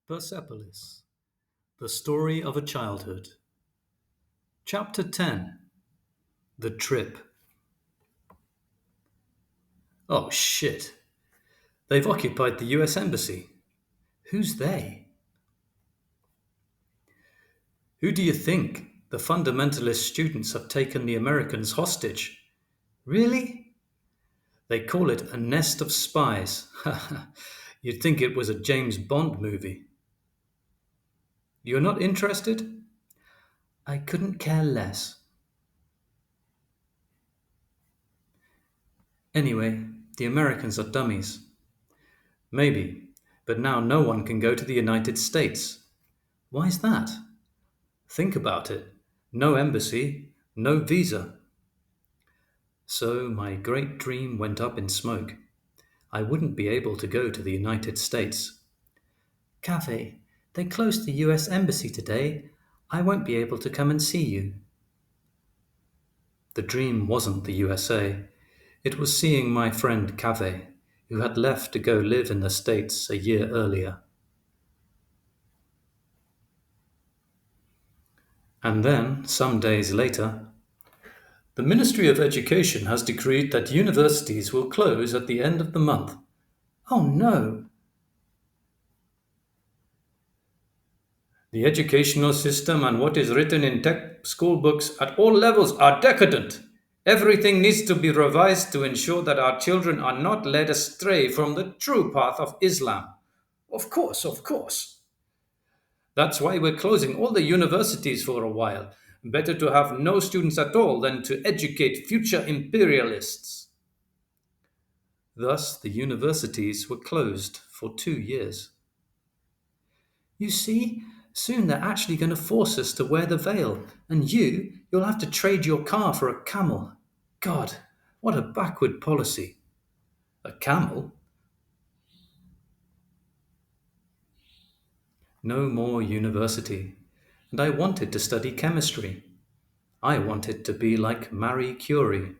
Persepolis, The Story of a Childhood. Chapter 10. The Trip. Oh shit. They've occupied the US Embassy. Who's they? Who do you think? The fundamentalist students have taken the Americans hostage. Really? They call it a nest of spies. You'd think it was a James Bond movie. You're not interested? I couldn't care less. Anyway, the Americans are dummies. Maybe, but now no one can go to the United States. Why's that? Think about it. No embassy, no visa. So my great dream went up in smoke. I wouldn't be able to go to the United States. Cafe, they closed the US Embassy today. I won't be able to come and see you. The dream wasn't the USA. It was seeing my friend Cave, who had left to go live in the States a year earlier. And then, some days later, the Ministry of Education has decreed that universities will close at the end of the month. Oh no! The educational system and what is written in tech school books at all levels are decadent. Everything needs to be revised to ensure that our children are not led astray from the true path of Islam. Of course, of course. That's why we're closing all the universities for a while. Better to have no students at all than to educate future imperialists. Thus, the universities were closed for 2 years. You see, soon they're actually going to force us to wear the veil, and you'll have to trade your car for a camel. God, what a backward policy. A camel? No more university. And I wanted to study chemistry. I wanted to be like Marie Curie.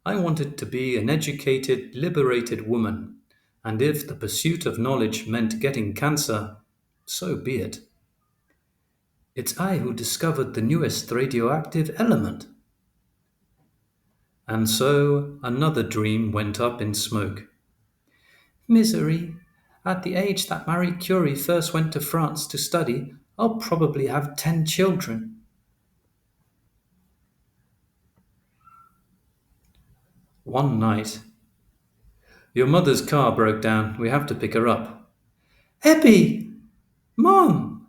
I wanted to be an educated, liberated woman, and if the pursuit of knowledge meant getting cancer, so be it. It's I who discovered the newest radioactive element. And so another dream went up in smoke. Misery. At the age that Marie Curie first went to France to study, I'll probably have 10 children. One night, your mother's car broke down. We have to pick her up. Eppie! Mom!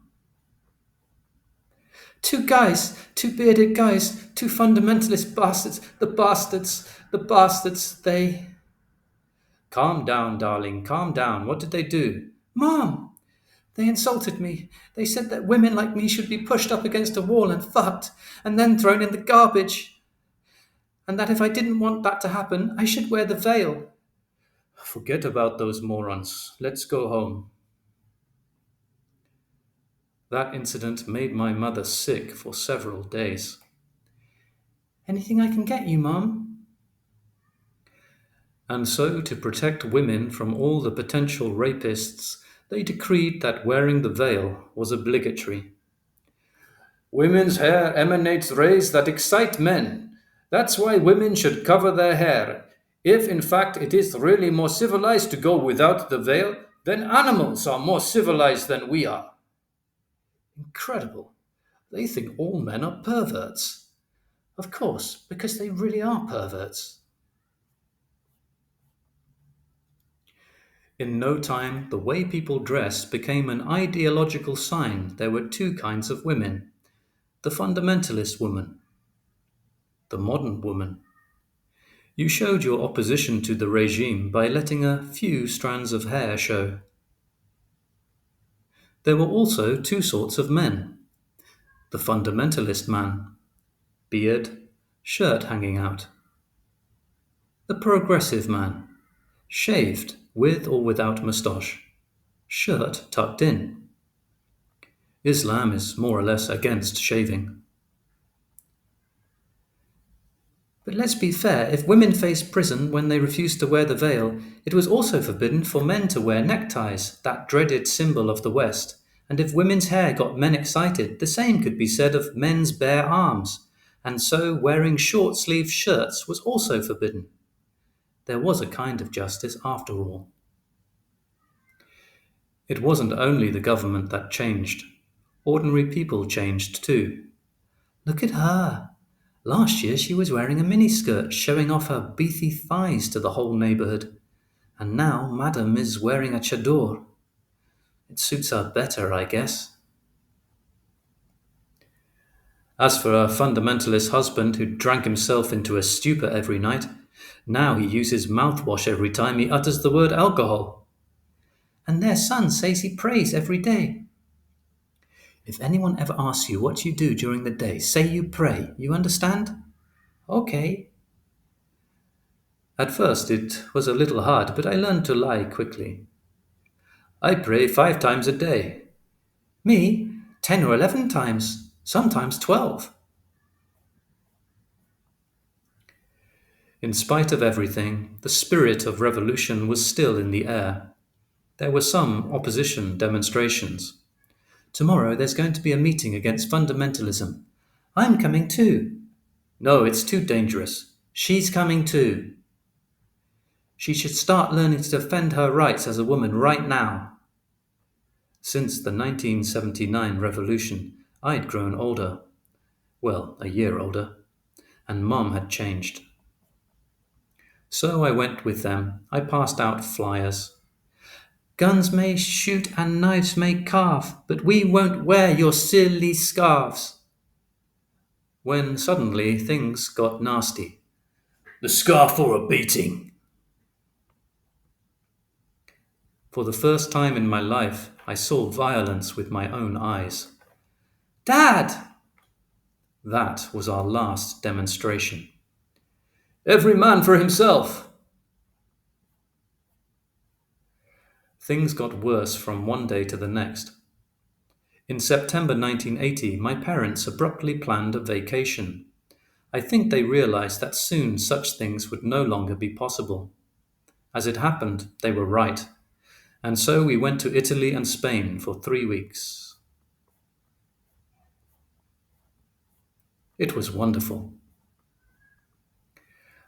Two guys, two bearded guys, two fundamentalist bastards, the bastards, they. Calm down, darling, calm down. What did they do? Mom! They insulted me. They said that women like me should be pushed up against a wall and fucked, and then thrown in the garbage. And that if I didn't want that to happen, I should wear the veil. Forget about those morons. Let's go home. That incident made my mother sick for several days. Anything I can get you, Mum? And so, to protect women from all the potential rapists, they decreed that wearing the veil was obligatory. Women's hair emanates rays that excite men. That's why women should cover their hair. If, in fact, it is really more civilized to go without the veil, then animals are more civilized than we are. Incredible. They think all men are perverts. Of course, because they really are perverts. In no time, the way people dressed became an ideological sign there were two kinds of women: the fundamentalist woman, the modern woman. You showed your opposition to the regime by letting a few strands of hair show. There were also two sorts of men: the fundamentalist man, beard, shirt hanging out; the progressive man, shaved with or without moustache, shirt tucked in. Islam is more or less against shaving. But let's be fair, if women faced prison when they refused to wear the veil, it was also forbidden for men to wear neckties, that dreaded symbol of the West. And if women's hair got men excited, the same could be said of men's bare arms. And so wearing short sleeved shirts was also forbidden. There was a kind of justice after all. It wasn't only the government that changed. Ordinary people changed too. Look at her. Last year she was wearing a miniskirt showing off her beefy thighs to the whole neighbourhood. And now Madam is wearing a chador. It suits her better, I guess. As for her fundamentalist husband who drank himself into a stupor every night, now he uses mouthwash every time he utters the word alcohol. And their son says he prays every day. If anyone ever asks you what you do during the day, say you pray. You understand? Okay. At first it was a little hard, but I learned to lie quickly. I pray 5 times a day. Me? 10 or 11 times, sometimes 12. In spite of everything, the spirit of revolution was still in the air. There were some opposition demonstrations. Tomorrow there's going to be a meeting against fundamentalism. I'm coming too. No, it's too dangerous. She's coming too. She should start learning to defend her rights as a woman right now. Since the 1979 revolution, I'd grown older. Well, a year older. And Mom had changed. So I went with them. I passed out flyers. Guns may shoot and knives may carve, but we won't wear your silly scarves. When suddenly things got nasty. The scarf or a beating. For the first time in my life, I saw violence with my own eyes. Dad! That was our last demonstration. Every man for himself! Things got worse from one day to the next. In September 1980, my parents abruptly planned a vacation. I think they realized that soon such things would no longer be possible. As it happened, they were right. And so we went to Italy and Spain for 3 weeks. It was wonderful.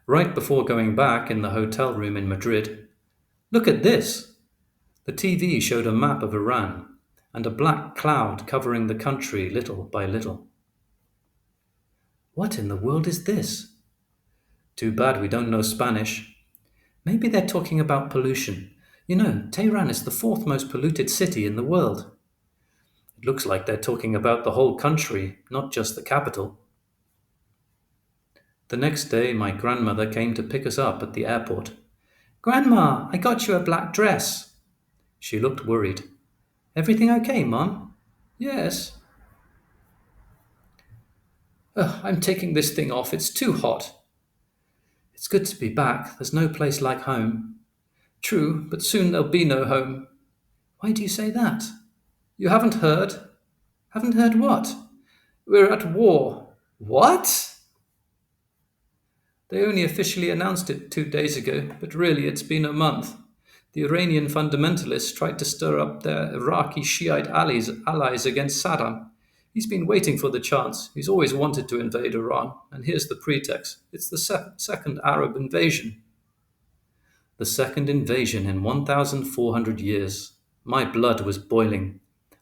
Right before going back in the hotel room in Madrid, look at this! The TV showed a map of Iran and a black cloud covering the country little by little. What in the world is this? Too bad we don't know Spanish. Maybe they're talking about pollution. You know, Tehran is the 4th most polluted city in the world. It looks like they're talking about the whole country, not just the capital. The next day, my grandmother came to pick us up at the airport. Grandma, I got you a black dress. She looked worried. Everything okay, Mum? Yes. I'm taking this thing off. It's too hot. It's good to be back. There's no place like home. True, but soon there'll be no home. Why do you say that? You haven't heard? Haven't heard what? We're at war. What? They only officially announced it 2 days ago, but really it's been a month. The Iranian fundamentalists tried to stir up their Iraqi Shiite allies against Saddam. He's been waiting for the chance. He's always wanted to invade Iran, and here's the pretext. It's the second Arab invasion. The second invasion in 1,400 years. My blood was boiling.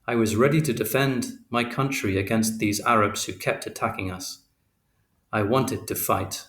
I was ready to defend my country against these Arabs who kept attacking us. I wanted to fight.